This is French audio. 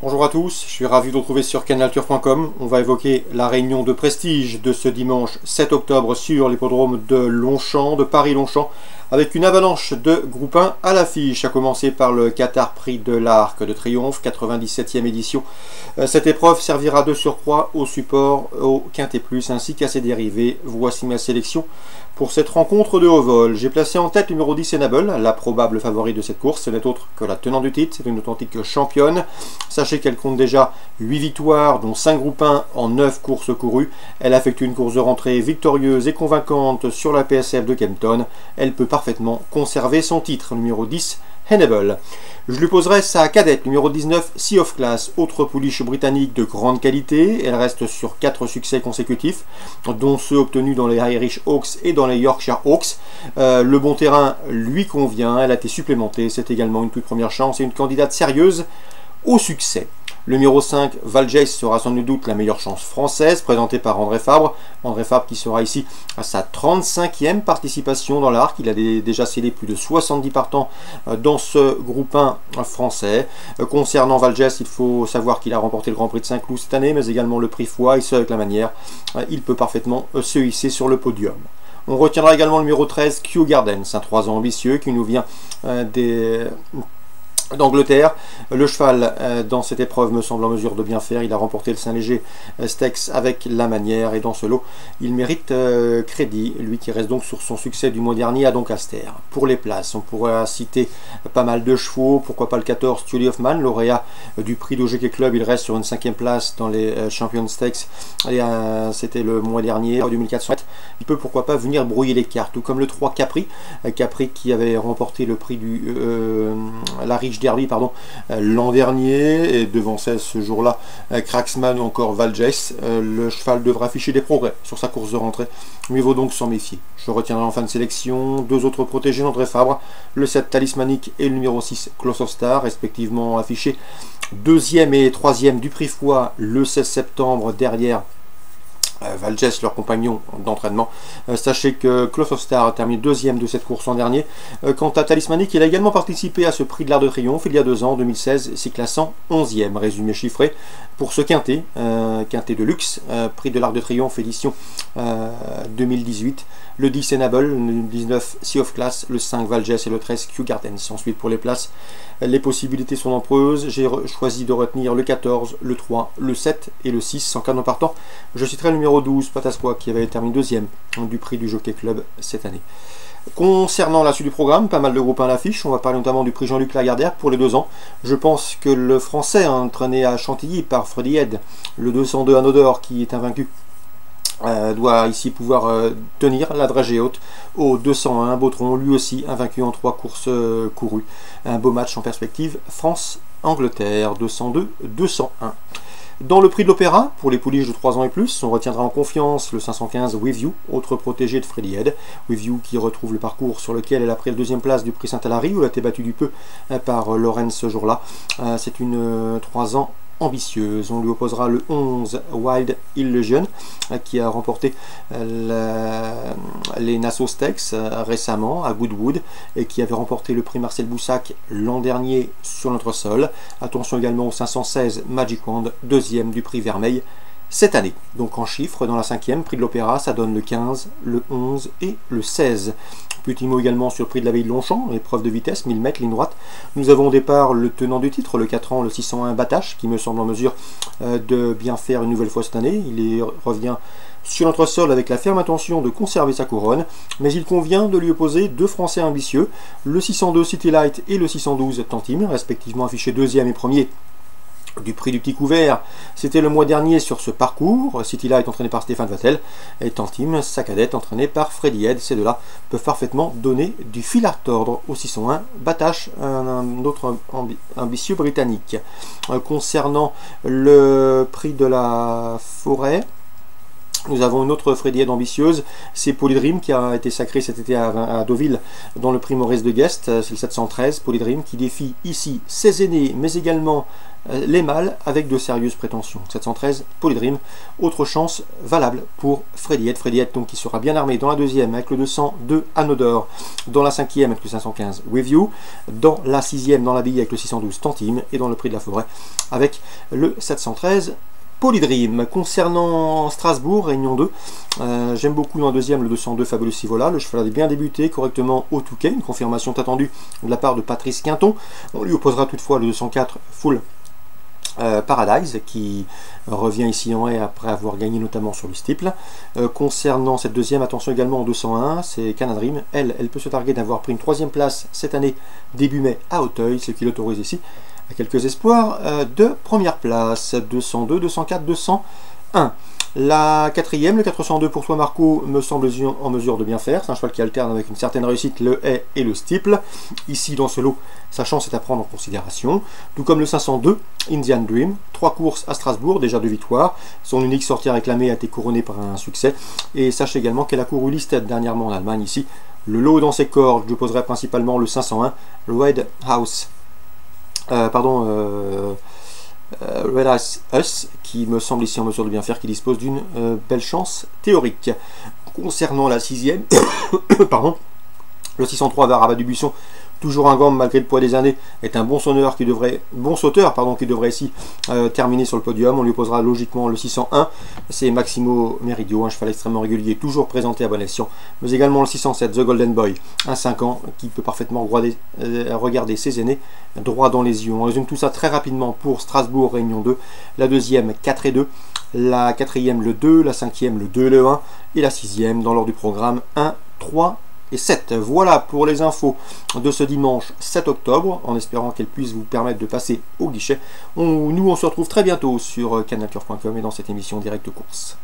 Bonjour à tous, je suis ravi de vous retrouver sur canalturf.com. On va évoquer la réunion de prestige de ce dimanche 7 octobre sur l'hippodrome de Longchamp, de Paris-Longchamp, avec une avalanche de groupe 1 à l'affiche, à commencer par le Qatar Prix de l'Arc de Triomphe, 97e édition. Cette épreuve servira de surcroît au support au Quintet Plus ainsi qu'à ses dérivés. Voici ma sélection pour cette rencontre de haut vol. J'ai placé en tête le numéro 10 Enable, la probable favorite de cette course. Ce n'est autre que la tenante du titre, c'est une authentique championne. Sachez qu'elle compte déjà 8 victoires, dont 5 groupes 1 en 9 courses courues. Elle effectue une course de rentrée victorieuse et convaincante sur la PSF de Kempton. Elle peut parfaitement conserver son titre, numéro 10 Enable. Je lui poserai sa cadette, numéro 19, Sea of Class, autre pouliche britannique de grande qualité. Elle reste sur 4 succès consécutifs, dont ceux obtenus dans les Irish Oaks et dans les Yorkshire Oaks. Le bon terrain lui convient, elle a été supplémentée, c'est également une toute première chance et une candidate sérieuse au succès. Le numéro 5, Valjeis, sera sans nul doute la meilleure chance française, présentée par André Fabre. André Fabre qui sera ici à sa 35e participation dans l'arc. Il a déjà scellé plus de 70 partants dans ce groupe 1 français. Concernant Valjeis, il faut savoir qu'il a remporté le Grand Prix de Saint-Cloud cette année, mais également le Prix Foix, et ce avec la manière. Il peut parfaitement se hisser sur le podium. On retiendra également le numéro 13, Kew Gardens, un 3 ans ambitieux qui nous vient d'Angleterre. Le cheval dans cette épreuve me semble en mesure de bien faire. Il a remporté le Saint-Léger Stakes avec la manière et dans ce lot il mérite crédit. Lui qui reste donc sur son succès du mois dernier à Doncaster. Pour les places, on pourrait citer pas mal de chevaux. Pourquoi pas le 14 Tully Hoffman, lauréat du prix de Jockey Club. Il reste sur une 5e place dans les Champion Stakes et c'était le mois dernier, 2400 mètres. Il peut pourquoi pas venir brouiller les cartes, tout comme le 3 Capri. Capri qui avait remporté le prix du la Riche Derby l'an dernier, et devant ce jour-là Cracksman ou encore Valjeis. Le cheval devra afficher des progrès sur sa course de rentrée, mieux vaut donc s'en méfier. Je retiendrai en fin de sélection deux autres protégés d'André Fabre, le 7 Talismanic et le numéro 6 Close of Star, respectivement affichés 2e et 3e du Prix Foix le 16 septembre derrière Valjeis, leur compagnon d'entraînement. Sachez que Close of Star a terminé 2e de cette course en dernier. Quant à Talismanic, il a également participé à ce prix de l'Arc de Triomphe il y a 2 ans, en 2016, s'y classant 11e. Résumé chiffré pour ce quintet, quintet de luxe, prix de l'Arc de Triomphe édition 2018. Le 10 Enable, le 19 Sea of Class, le 5 Valjeis et le 13 Kew Gardens. Ensuite pour les places, les possibilités sont nombreuses. J'ai choisi de retenir le 14, le 3, le 7 et le 6 en canon partant. Je citerai le numéro 12 Patasquois qui avait terminé 2e du prix du Jockey Club cette année. Concernant la suite du programme, pas mal de groupes à l'affiche. On va parler notamment du prix Jean-Luc Lagardère pour les 2 ans. Je pense que le français, entraîné à Chantilly par Freddy Head, le 202 Anodor qui est invaincu, doit ici pouvoir tenir la dragée haute. Au 201 Bautron, lui aussi invaincu en 3 courses courues. Un beau match en perspective, France-Angleterre, 202-201. Dans le prix de l'Opéra, pour les pouliches de 3 ans et plus, on retiendra en confiance le 515 With You, autre protégé de Freddy Head. With You qui retrouve le parcours sur lequel elle a pris la 2e place du prix Saint-Alary, où elle a été battue du peu par Lawrence ce jour-là. C'est une 3 ans ambitieuse. On lui opposera le 11 Wild Illusion qui a remporté les Nassau Stakes récemment à Goodwood et qui avait remporté le prix Marcel Boussac l'an dernier sur notre sol. Attention également au 516 Magic Wand, 2e du prix Vermeil cette année. Donc en chiffres, dans la 5e, prix de l'Opéra, ça donne le 15, le 11 et le 16. Petit mot également sur le prix de la veille de Longchamp, épreuve de vitesse, 1000 mètres, ligne droite. Nous avons au départ le tenant du titre, le 4 ans, le 601 Batache, qui me semble en mesure de bien faire une nouvelle fois cette année. Il revient sur notre sol avec la ferme intention de conserver sa couronne, mais il convient de lui opposer 2 Français ambitieux, le 602 City Light et le 612 Tantime, respectivement affichés 2e et 1er du prix du petit couvert. C'était le mois dernier sur ce parcours. City Light entraîné par Stéphane Vattel et Tantime, sa cadette, entraînée par Freddy Head. Ces deux-là peuvent parfaitement donner du fil à retordre au 601 Batache, un autre ambitieux britannique. Concernant le prix de la Forêt, Nous avons une autre Freddy Head ambitieuse, c'est Polydream qui a été sacré cet été à Deauville dans le prix Maurice de Guest, c'est le 713 Polydream qui défie ici ses aînés mais également les mâles avec de sérieuses prétentions. 713 Polydream, autre chance valable pour Freddy Head donc qui sera bien armé dans la deuxième avec le 202 Anodor, dans la cinquième avec le 515 Review, dans la sixième dans la bille avec le 612 Tantime et dans le prix de la forêt avec le 713 Polydream. Concernant Strasbourg, Réunion 2, j'aime beaucoup dans la deuxième le 202 Fabulous Sivola. Le cheval a bien débuté correctement au Touquet, une confirmation attendue de la part de Patrice Quinton. On lui opposera toutefois le 204 Full Paradise qui revient ici en haie après avoir gagné notamment sur le steeple. Concernant cette deuxième, attention également au 201, c'est Canadream. Elle peut se targuer d'avoir pris une troisième place cette année début mai à Auteuil, ce qui l'autorise ici à quelques espoirs de première place. 202, 204, 201. La quatrième, le 402 pour toi Marco, me semble en mesure de bien faire. C'est un cheval qui alterne avec une certaine réussite le haie et le steeple. Ici dans ce lot, sa chance est à prendre en considération. Tout comme le 502, Indian Dream. 3 courses à Strasbourg, déjà 2 victoires. Son unique sortie réclamée a été couronnée par un succès. Et sachez également qu'elle a couru Listed dernièrement en Allemagne. Ici, le lot dans ses cordes, je poserai principalement le 501, Red House. Red Us, qui me semble ici en mesure de bien faire, qui dispose d'une belle chance théorique. Concernant la sixième, pardon, le 603 vers Rabat du Buisson, toujours un gamme malgré le poids des années, est un bon sauteur qui devrait ici terminer sur le podium. On lui opposera logiquement le 601, c'est Maximo Meridio, un cheval extrêmement régulier, toujours présenté à bonne escient, mais également le 607, The Golden Boy, un 5 ans qui peut parfaitement regarder ses aînés droit dans les yeux. On résume tout ça très rapidement pour Strasbourg, Réunion 2, la deuxième 4 et 2, la quatrième le 2, la cinquième le 2 et le 1, et la sixième dans l'ordre du programme 1, 3 et 7. Voilà pour les infos de ce dimanche 7 octobre, en espérant qu'elles puissent vous permettre de passer au guichet. Nous on se retrouve très bientôt sur canalcurve.com et dans cette émission Direct Course.